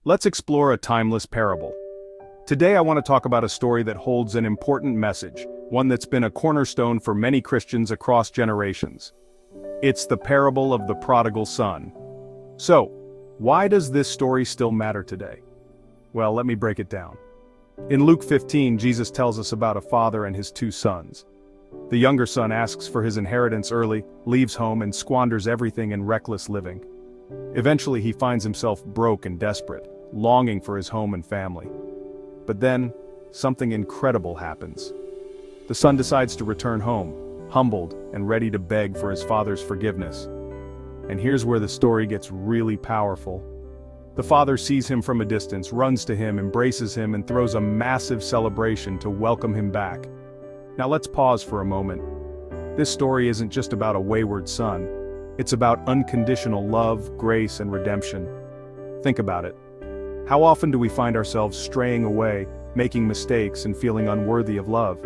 Let's explore a timeless parable. Today I want to talk about a story that holds an important message, one that's been a cornerstone for many Christians across generations. It's the parable of the prodigal son. So, why does this story still matter today? Well, let me break it down. In Luke 15, Jesus tells us about a father and his two sons. The younger son asks for his inheritance early, leaves home and squanders everything in reckless living. Eventually he finds himself broke and desperate, longing for his home and family. But then, something incredible happens. The son decides to return home, humbled and ready to beg for his father's forgiveness. And here's where the story gets really powerful. The father sees him from a distance, runs to him, embraces him, and throws a massive celebration to welcome him back. Now let's pause for a moment. This story isn't just about a wayward son. It's about unconditional love, grace, and redemption. Think about it. How often do we find ourselves straying away, making mistakes, and feeling unworthy of love?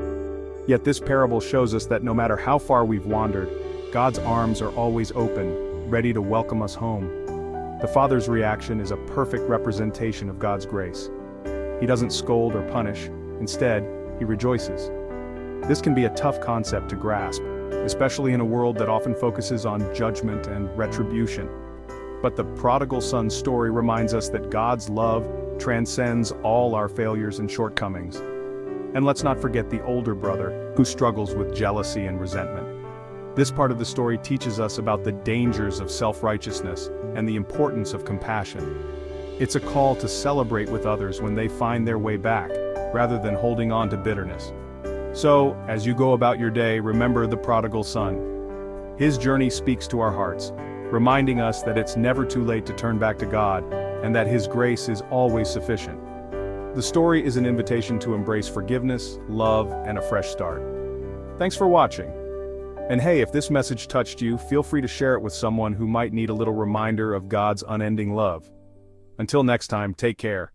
Yet this parable shows us that no matter how far we've wandered, God's arms are always open, ready to welcome us home. The Father's reaction is a perfect representation of God's grace. He doesn't scold or punish. Instead, he rejoices. This can be a tough concept to grasp, especially in a world that often focuses on judgment and retribution. But the prodigal son's story reminds us that God's love transcends all our failures and shortcomings. And let's not forget the older brother, who struggles with jealousy and resentment. This part of the story teaches us about the dangers of self-righteousness and the importance of compassion. It's a call to celebrate with others when they find their way back, rather than holding on to bitterness. So, as you go about your day, remember the prodigal son. His journey speaks to our hearts, reminding us that it's never too late to turn back to God, and that His grace is always sufficient. The story is an invitation to embrace forgiveness, love, and a fresh start. Thanks for watching. And hey, if this message touched you, feel free to share it with someone who might need a little reminder of God's unending love. Until next time, take care.